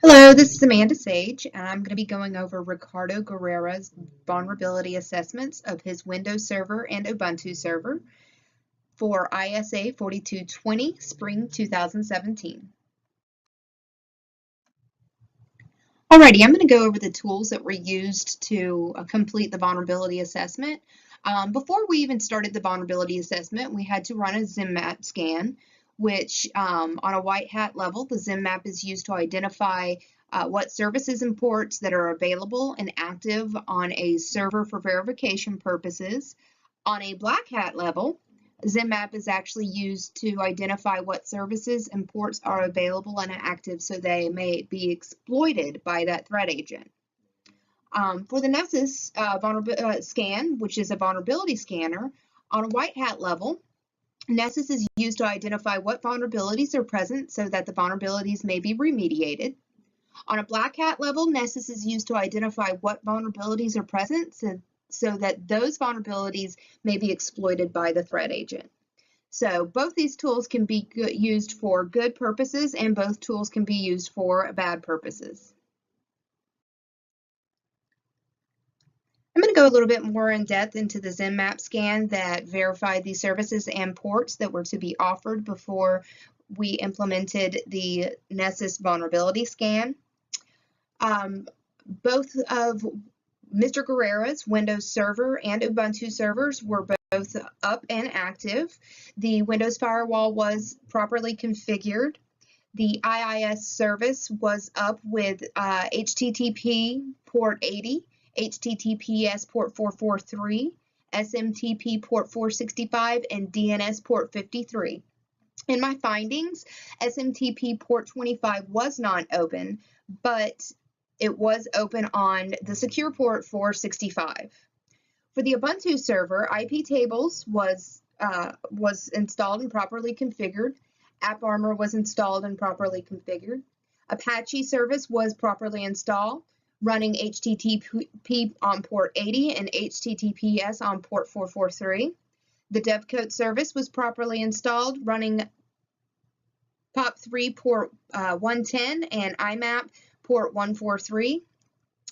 Hello, this is Amanda Sage, and I'm going to be going over Ricardo Guerra's vulnerability assessments of his Windows Server and Ubuntu server for ISA 4220 Spring 2017. Alrighty, I'm going to go over the tools that were used to complete the vulnerability assessment. Before we even started the vulnerability assessment, we had to run a ZimMap scan, which on a white hat level, the ZimMap is used to identify what services and ports that are available and active on a server for verification purposes. On a black hat level, ZimMap is actually used to identify what services and ports are available and active so they may be exploited by that threat agent. For the Nessus scan, which is a vulnerability scanner, on a white hat level, Nessus is used to identify what vulnerabilities are present so that the vulnerabilities may be remediated. On a black hat level, Nessus is used to identify what vulnerabilities are present so that those vulnerabilities may be exploited by the threat agent. So both these tools can be used for good purposes and both tools can be used for bad purposes. I'm going to go a little bit more in depth into the ZimMap scan that verified the services and ports that were to be offered before we implemented the Nessus vulnerability scan. Both of Mr. Guerra's Windows Server and Ubuntu servers were both up and active. The Windows firewall was properly configured. The IIS service was up with HTTP port 80, HTTPS port 443, SMTP port 465, and DNS port 53. In my findings, SMTP port 25 was not open, but it was open on the secure port 465. For the Ubuntu server, IP tables was installed and properly configured. AppArmor was installed and properly configured. Apache service was properly installed, running HTTP on port 80 and HTTPS on port 443. The DevCode service was properly installed, running POP3 port 110 and IMAP port 143.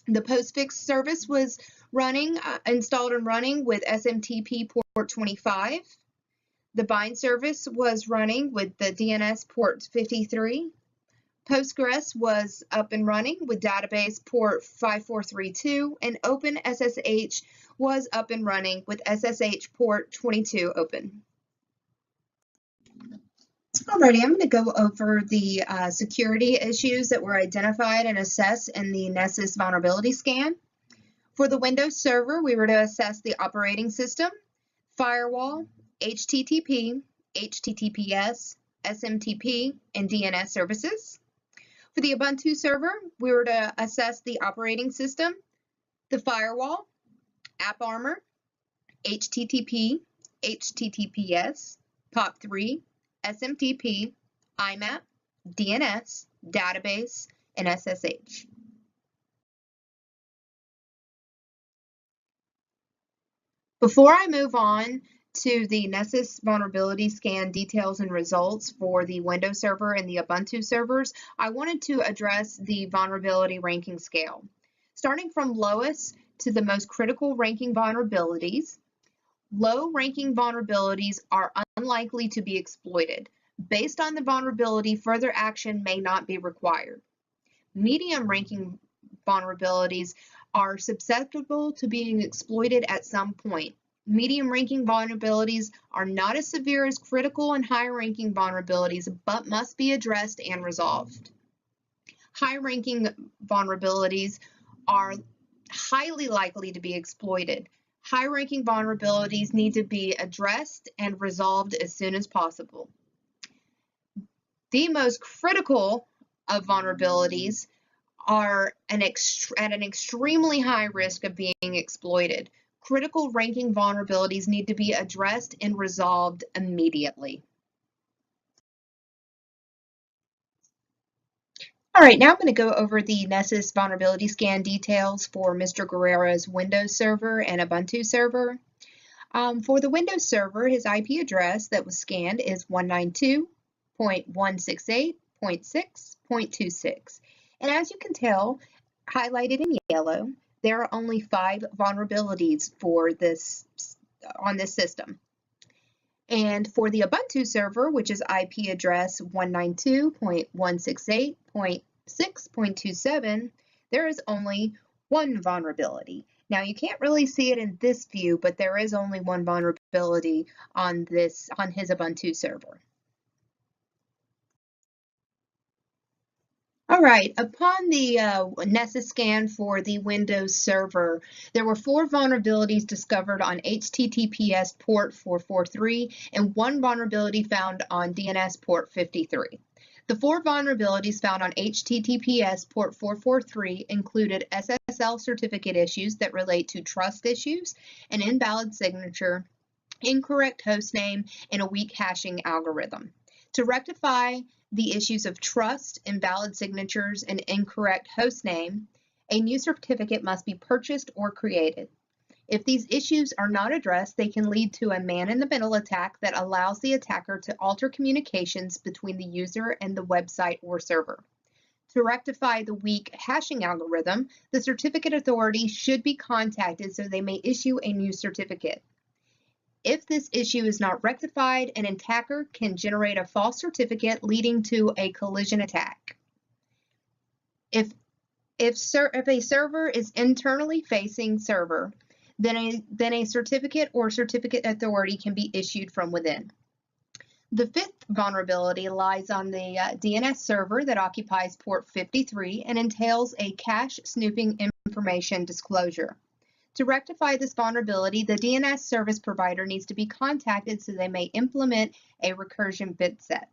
The postfix service was installed and running with SMTP port 25. The bind service was running with the DNS port 53. Postgres was up and running with database port 5432, and OpenSSH was up and running with SSH port 22 open. Alrighty, I'm going to go over the security issues that were identified and assessed in the Nessus vulnerability scan. For the Windows server, we were to assess the operating system, firewall, HTTP, HTTPS, SMTP, and DNS services. For the Ubuntu server, we were to assess the operating system, the firewall, AppArmor, HTTP, HTTPS, POP3, SMTP, IMAP, DNS, database, and SSH. Before I move on to the Nessus vulnerability scan details and results for the Windows server and the Ubuntu servers, I wanted to address the vulnerability ranking scale. Starting from lowest to the most critical ranking vulnerabilities, low ranking vulnerabilities are unlikely to be exploited. Based on the vulnerability, further action may not be required. Medium ranking vulnerabilities are susceptible to being exploited at some point. Medium ranking vulnerabilities are not as severe as critical and high ranking vulnerabilities, but must be addressed and resolved. High ranking vulnerabilities are highly likely to be exploited. High ranking vulnerabilities need to be addressed and resolved as soon as possible. The most critical of vulnerabilities are at an extremely high risk of being exploited. Critical ranking vulnerabilities need to be addressed and resolved immediately. All right, now I'm going to go over the Nessus vulnerability scan details for Mr. Guerra's Windows server and Ubuntu server. For the Windows server, his IP address that was scanned is 192.168.6.26. And as you can tell, highlighted in yellow, there are only 5 vulnerabilities for this on this system. And for the Ubuntu server, which is IP address 192.168.6.27, there is only 1 vulnerability. Now you can't really see it in this view, but there is only 1 vulnerability on his Ubuntu server. All right, upon the Nessus scan for the Windows server, there were 4 vulnerabilities discovered on HTTPS port 443 and 1 vulnerability found on DNS port 53. The 4 vulnerabilities found on HTTPS port 443 included SSL certificate issues that relate to trust issues, an invalid signature, incorrect hostname, and a weak hashing algorithm. To rectify the issues of trust, invalid signatures, and incorrect hostname, a new certificate must be purchased or created. If these issues are not addressed, they can lead to a man-in-the-middle attack that allows the attacker to alter communications between the user and the website or server. To rectify the weak hashing algorithm, the certificate authority should be contacted so they may issue a new certificate. If this issue is not rectified, an attacker can generate a false certificate leading to a collision attack. If a server is internally facing server, then a certificate or certificate authority can be issued from within. The 5th vulnerability lies on the DNS server that occupies port 53 and entails a cache snooping information disclosure. To rectify this vulnerability, the DNS service provider needs to be contacted so they may implement a recursion bit set.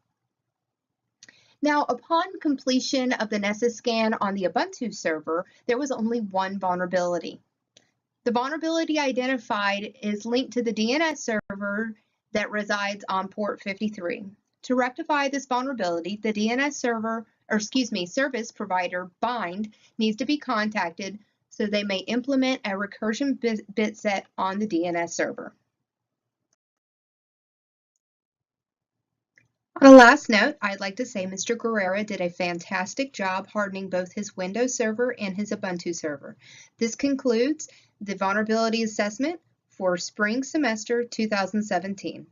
Now, upon completion of the Nessus scan on the Ubuntu server, there was only 1 vulnerability. The vulnerability identified is linked to the DNS server that resides on port 53. To rectify this vulnerability, the DNS service provider bind needs to be contacted so they may implement a recursion bit set on the DNS server. On a last note, I'd like to say Mr. Guerra did a fantastic job hardening both his Windows server and his Ubuntu server. This concludes the vulnerability assessment for spring semester 2017.